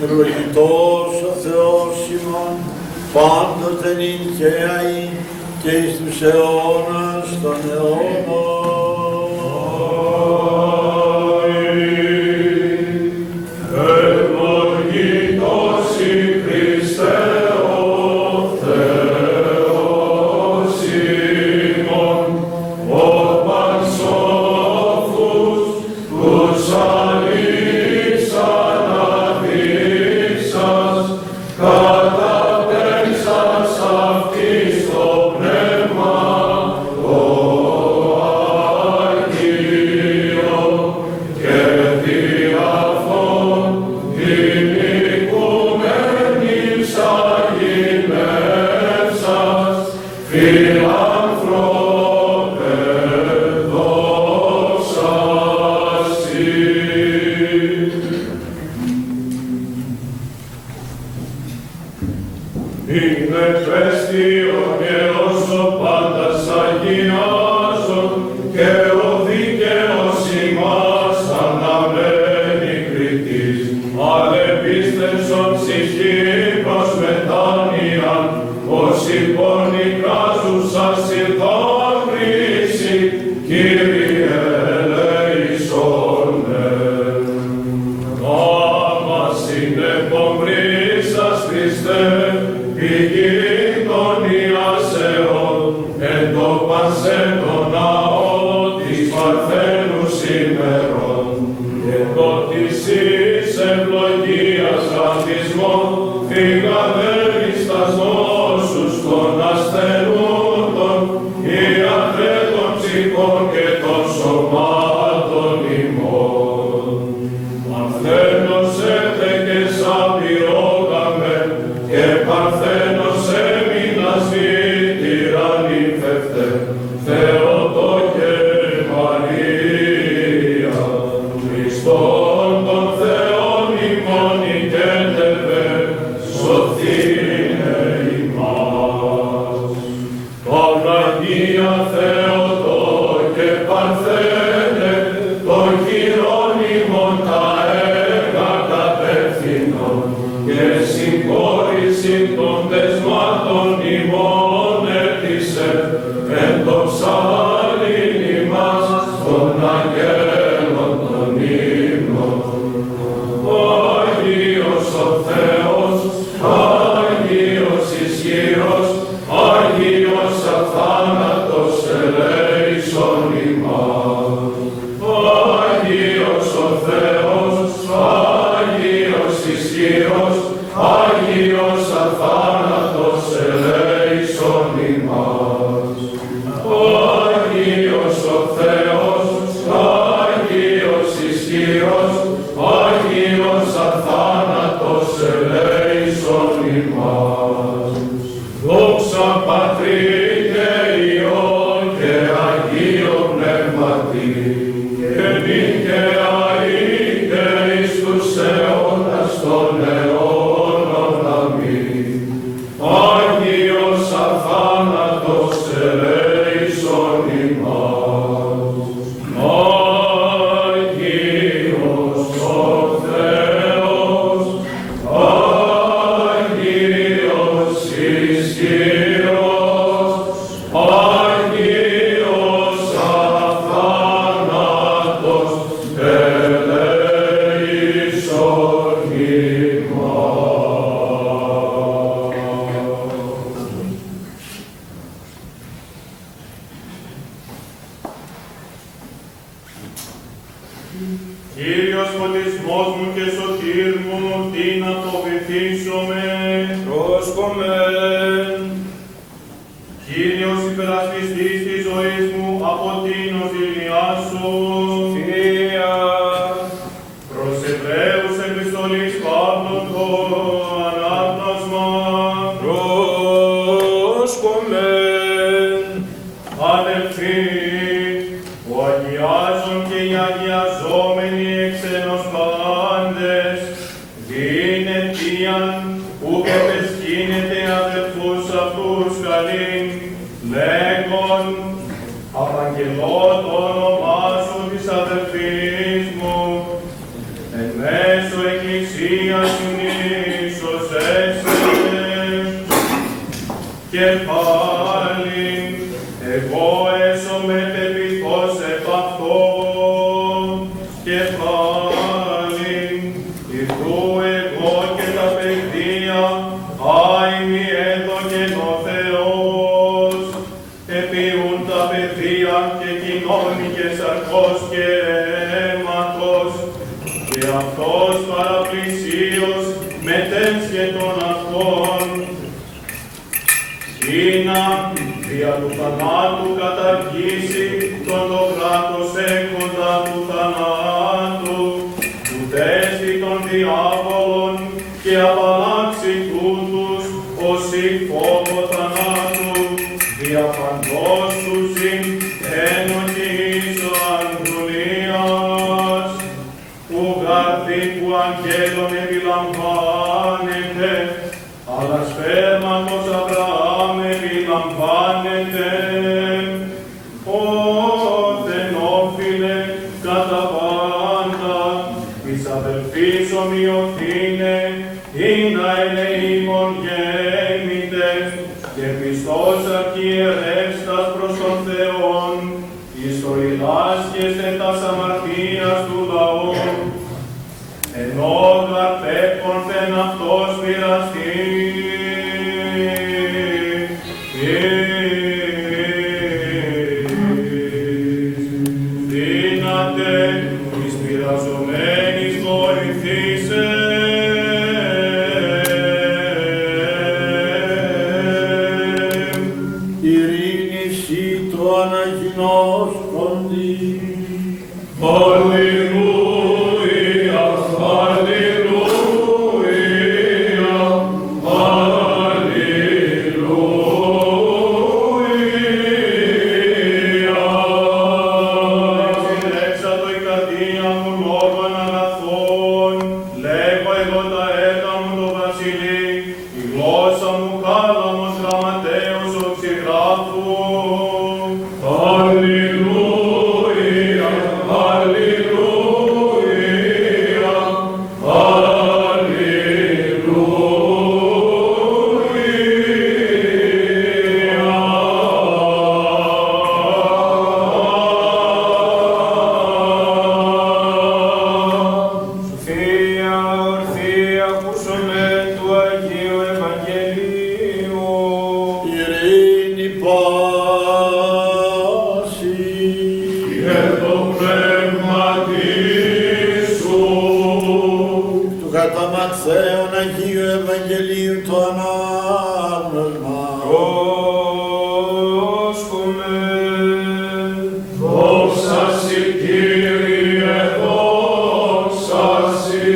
Ευλογητός ο Θεός ημών, πάντοτε νυν και αεί και εις τους αιώνας των αιώνων. Ευλογητός η Χριστέ ο Θεός ημών, ο πανσόφους τους αλείς αναδείξας, καταπέμψας αυτοίς το πνεύμα το Αγίο και δι' αυτόν την οικουμένης αγινεύσας φιλάνθρωπε δόξα σοι. Είναι πέστιον και όσο πάντας αγιάζον και ο δίκαιος ημάς αναμένει κριτής, αλεπίστευσον ψυχή προς μετάνοιαν, ως υπονικάζουσας ηρθόν κρίση, Κύριε ελέησόνε. Άμα συνεπομβρίσας Χριστέ, πηγή των ιασεών, εν το πασέτο ναό της Παρθένου ημερών, και το της εις ευλογίας γραφισμών, φυγαδέρεις τας νόσους των ασθενούντων, ιατρέ των ψυχών και των σωμάτων ημών. Παρθένος έφεκες απειρόγαμε, και Παρθένος έμεινας βήτηρα νυμφευτέ, Θεότο και Μαρία. Χριστόν των Θεών ημών ηκέτευε, σωθήνε ημάς. Παναγία Θεότο και Παρθένε, το χειρόν ημών τα έργα κατεύθυνον, και συγχώρηση των δεσμάτων ημών έτησε, εν το ψάλιν ημάς των αγγέλων των ύμνων. Άγιος ο Θεός, Άγιος ισχυρός, Άγιος αθάνατος ελέησον ημάς. Άγιος ο Θεός, Άγιος ισχυρός, Άγιος αθάνατος ελέησον ημάς. Άγιος ο Θεός, Άγιος ισχυρός, Άγιος αθάνατος ελέησον ημάς. Δόξα Πατρί και Υιό και Αγίο Πνεύματι, και νυν και αεί και εις τους αιώνας των αιώνων. Αμήν. Άγιος αθάνατος ελέησον ημάς. Άγιος ο Θεός, Άγιος ισχυρός, Άγιος αθάνατος ελέησον Κύριος φωτισμός μου και σωτήρ μου, τι να το βυθίσομαι, πρόσκομεν. Κύριος υπερασπιστής της ζωής μου, από την οσυλιά σου. Θεία, Προς Εβραίους επιστολής Παύλων το ανάγνωσμα. πρόσκομεν. Αδελφοί, ο αγιάζων και οι αγιαζόμενοι εξενός πάντες, δίν αιτίαν, ουκ επεσκήνεται αδελφούς αυτούς καλήν, λέγον, απαγγελώ το όνομά σου της αδελφής μου, εν μέσω εκκλησίας κεφάλιν, ηθού εγώ και τα παιχτία, άημι έδωκεν ο Θεός, επίουν τα παιδεία και κοινώνικες σαρκός και αίματος, και αυτός παραπλησίως μετέσχε των αυτών, Ήνα δια του θανάτου καταργήσει τον το κράτος έχοντα του θανάτου, του τέστη των διάβολων και απαλλάξει τούτους όσοι φόβο θανάτου, δια παντός του συν ένοχης ο Αγγλίας, που γάρδι που αγγέλων επιλαμβάνεται, αλλά σπέρματος Αβραάμ επιλαμβάνεται, όδεν όφιλε κατά πάντα, της αδελφής ομοιωθήνε, ήνα ελεήμων γέμητε, και πιστός αρχιερεύστας προς τον Θεόν, εις το ηλάσκεστε τας αμαρτίας του λαού, ενώ γαρπέπονθεν αυτός πειραστεί. Δύναται εις πειραζομένης βοηθήσε. Ειρήνης ή το αναγινώσκοντι. Αλληλούια, αλληλούια, αλληλούια. Εξήλεξατο η καρδία μου λόγων αγαθών, λέγω εγώ τα έργα μου το βασιλεί, η γλώσσα μου κάλαμος γραμματέως οξυγράφου. Αλληλούια, αλληλούια, Σοφία ορθή ακούσομαι του Αγίου Ευαγγελίου. Ειρήνη πάση. και το πνεύματι σου. Του κατά Ματθαίον Αγίου Ευαγγελίου το ανάγνωσμα. Πρόσχομαι. Δόξα σοι, Κύριε, δόξα σοι.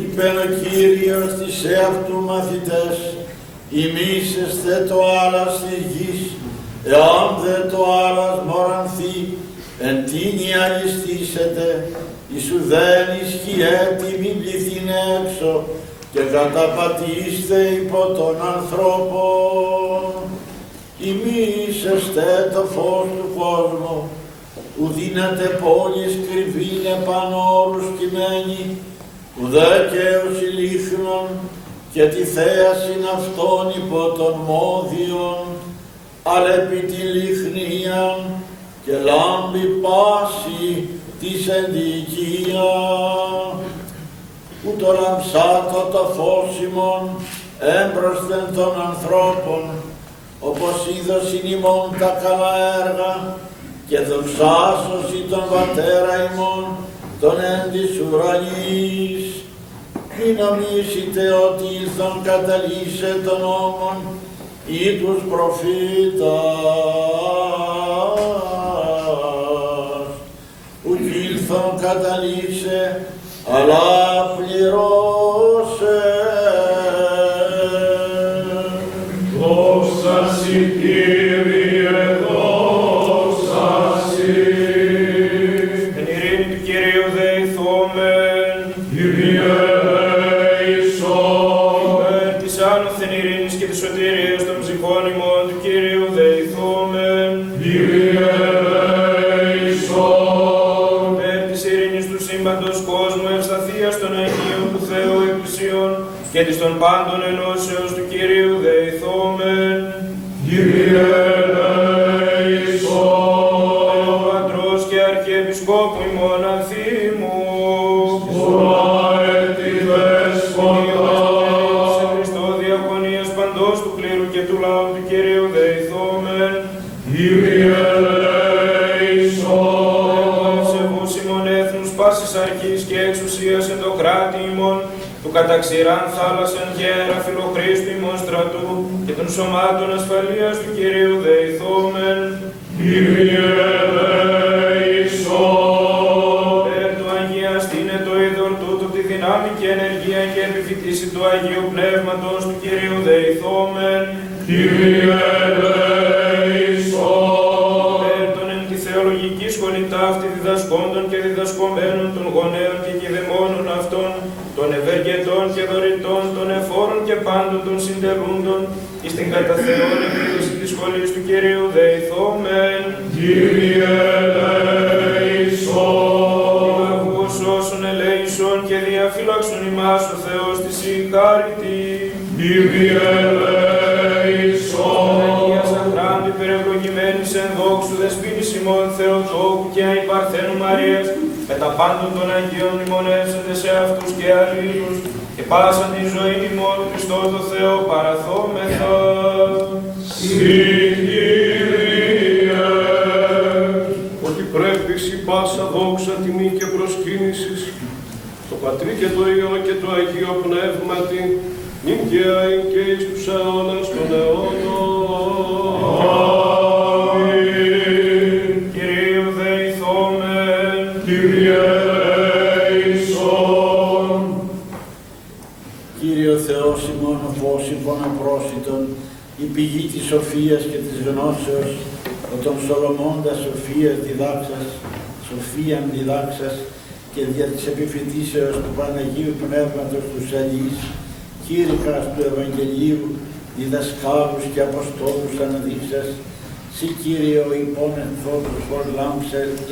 Είπεν ο Κύριος της εαυτού μαθητές, ημίσεστε το άλλας της γης, εάν δε το άλλας μορανθεί, εν τίνη αλιστήσετε, εις ουδέν ισχυέτη μην πληθύν έξω, και καταπατήστε υπό των ανθρώπων. Ημίσεστε το φως του κόσμου, ου δύναται πόλης κρυβήν επάνω όρους κειμένη, ουδέ και οσυλίχνων, και τη θέασιν αυτών υπό των μόδιων, αλλά επί τη λιχνίαν και λάμπει πάση της ενδικία. Ούτω λαμψάτο το φως ημών έμπροσθεν των ανθρώπων, όπως είδωσιν ημών τα καλά έργα, και δοξάσωση τον Πατέρα ημών, τον εν της ουρανής. Μη νομίσετε ότι ήλθον καταλύσε των νόμων ή τους προφήτας. Ουκ ήλθον καταλύσε, αλλά πληρώσε. Δόξα σοι, Κύριε, δόξα σοι. Εν ειρήνη του Κυρίου δεηθόμεν. Κύριε ελέησον. Υπέρ της άνωθεν ειρήνης και της σωτηρίας των ψυχών ημών του Κυρίου δεηθόμεν. Κύριε ελέησον. Υπέρ της ειρήνης του σύμπαντος κόσμου, ευσταθείας των Αγίων του Θεού Εκκλησιών και της των πάντων ενώσεως του Κυρίου δεηθόμεν. Κύριε ελέησον. Ο Πατρός και Αρχιεπισκόπου ημών ημών ανθήμου. Σε Χριστό διακονίας παντός του κλήρου και του λαού του Κυρίου δεηθόμεν. Κύριε ελέησον. Ευσεβούς ημών έθνους πάσης αρχής και εξουσίας εν το κράτη ημών, του καταξηράν θάλασσαν γέρα φιλοχρήστου ημών στρατού και των σωμάτων ασφαλείας του Κυρίου δεηθόμεν. Κύριε ελέησον. Περ του αγιαστήνε το είδωρ τούτου τη δυνάμει και ενεργία και επιφυτίση του Αγίου Πνεύματος του Κυρίου δεηθόμεν. Κύριε ελέησον. Περ των εν τη θεολογική σχολή ταύτη διδασκόντων και διδασκομένων των γονέων και κηδεμόνων αυτών, των ευεργετών και δωρητών, των εφόρων και πάντων των συντελούντων, εις την κατά Θεόν επίδοση της σχολής του Κυρίου δεηθόμεν. Κύριε ελέησον. Υπακούς όσων ελέησον και διαφύλαξον ημάς ο Θεός της η χάρητη. Κύριε ελέησον. Αγίας αχράντου υπερευλογημένης εν δόξου δεσποίνης ημών Θεοτόκου και αϊπαρθένου Μαρίας, με τα πάντων των Αγίων μνημονεύσαντε σε αυτούς και αλλήλους, και πάσαν την ζωή ημών Χριστό το Θεό παραθόμεθα. Κύριε. Ότι πρέπει η πάσα δόξα, τιμή και προσκύνησης το Πατρί και το Υιό και το Αγίο Πνεύματι, νυν και αΐν και εις τους αιώνας των αιώνων. Αμήν. Κυρίου δεηθόμεν. Κύριε ελέησον. Κύριε ο Θεός ημών ο φως ημών απρόσιτον, η πηγή της σοφίας και της γνώσεως, ο των Σολομώντα σοφίας διδάξας και δια της επιφυτίσεως του Παναγίου Πνεύματος του Αλής, κήρυκας του Ευαγγελίου, διδασκάλους και Αποστόλους αναδείξας, σοι Κύριε ο υπόν ενθόδους φορ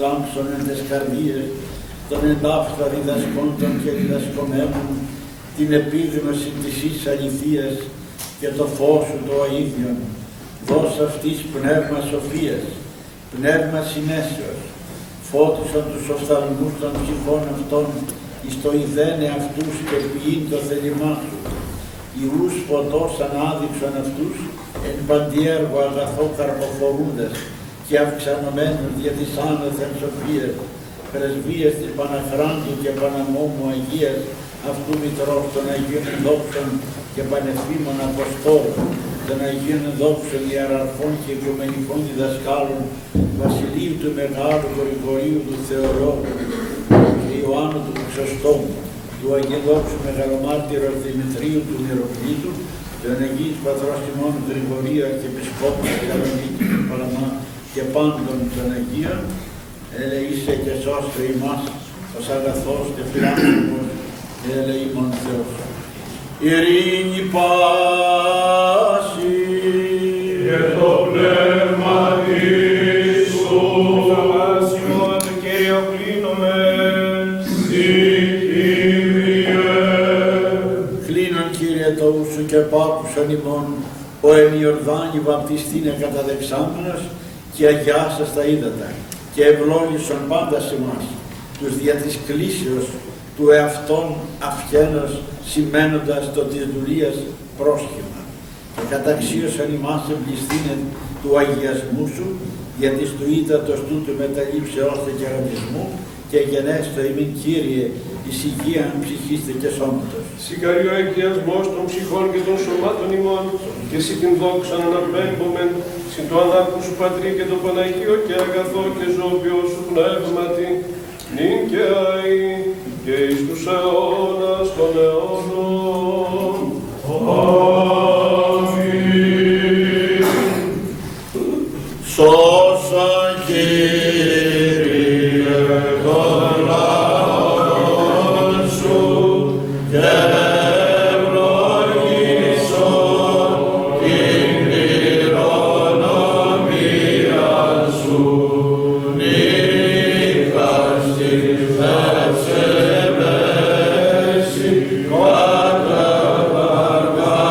λάμψον εν τες καρδίες, των εντάφθα διδασκόντων και διδασκομένων, την επίγνωση της εις αληθείας και το φως σου το αΐδιον. Δώσ' αυτής πνεύμα σοφίας, πνεύμα συνέσεως, φώτισαν τους οφθαλμούς των ψυχών αυτών, εις το ιδένε αυτούς και ποιήν το θέλημά σου. Ιούς φωτός ανάδειξαν αυτούς, εν παντιέργο αγαθό καρποφορούντας και αυξανωμένους δια της άνωθεν σοφίας, πρεσβείες της Παναχράντου και Παναμόμου Αγίας, αυτού μητρός των Αγίων Δόξων και Πανευθύμων Αποστόλων, των Αγίων Δόξων Ιεραρχών και Οικουμενικών Διδασκάλων, Βασιλείου του Μεγάλου Γρηγορίου του Θεολόγου και Ιωάννου του Χρυσοστόμου, του Αγίου Δόξου Μεγαλομάρτυρος Δημητρίου του Μυροκλήτου, των Αγίης Πατρός ημών Γρηγορίου Αρχιεπισκόπου Θεσσαλονίκη του Παλαμά και πάντων των Αγίων, ελεήσε και σώστε ημάς ως αγαθός και φιλάνθρωπος και ελεήμων Θεός. Ειρήνη πάση Και το πνεύμα Χριστού. Θαυμάσιμο το Κύριο κλείνομεν. Κλείνον Κύριε το ούσου και πάκουσον ημών, ο εν Ιορδάνη βαπτιστήνε καταδεξάμενος και αγιάσας τα ύδατα και ευλόγησον πάντα σε εμάς, τους δια της κλήσεως του εαυτόν αυχένος σημαίνοντας το της δουλείας πρόσχημα και καταξίωσαν ημάς εμπληστήνε του αγιασμού σου για της του ύδατος τούτου μεταλήψεώς τε κερατισμού και γενέστο ημίν Κύριε εις υγείαν ψυχήστε και σώματος. Συγχαριό εκδιασμός των ψυχών και των σωμάτων ημών, και εσύ την δόξα αναπέμπομεν, συν το ανάκου σου Πατρί και το Παναγίο και αγαθό και ζώπιο σου πνεύματι, νυν και αΐ και εις τους αιώνας των αιώνων. Αμήν. Σώσα Κύριε τον λαόν σου και ευλογήσον την κληρονομία σου, νύχτα στην Θεσσαλονίκη κατά βαργά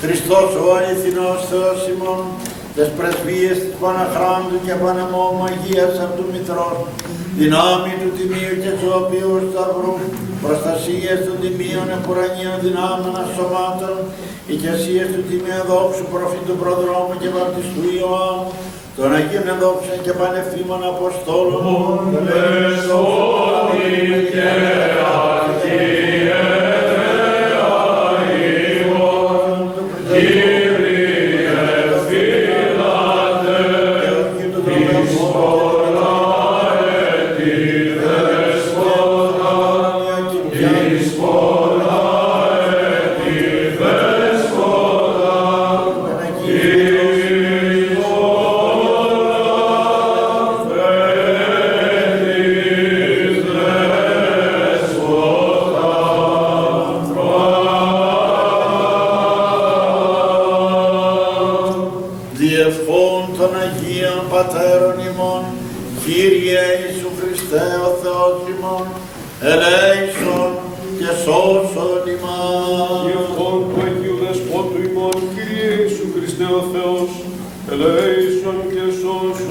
Χριστός ο αληθινός Θεός ημών, τες πρεσβείες της Παναχράντου και Παναμόμαγίας από του Μητρός, δυνάμει του Τιμίου και Ζωοποιού Σταυρού, προστασίες των Τιμίων επουρανίων δυνάμενα σωμάτων, οικεσίες του Τιμίου δόξου προφήτου προδρόμου και βαπτιστού Ιωάννου, των Αγίων εδόξων και πανευθύμων Αποστόλων, διευχών των Αγίων Πατέρων ημών, Κύριε Ιησού Χριστέ ο Θεός ημών, ελέησον και σώσον ημάς. Διευχών του Αγίου Δεσπότου ημών, Κύριε Ιησού Χριστέ ο Θεός, ελέησον και σώσον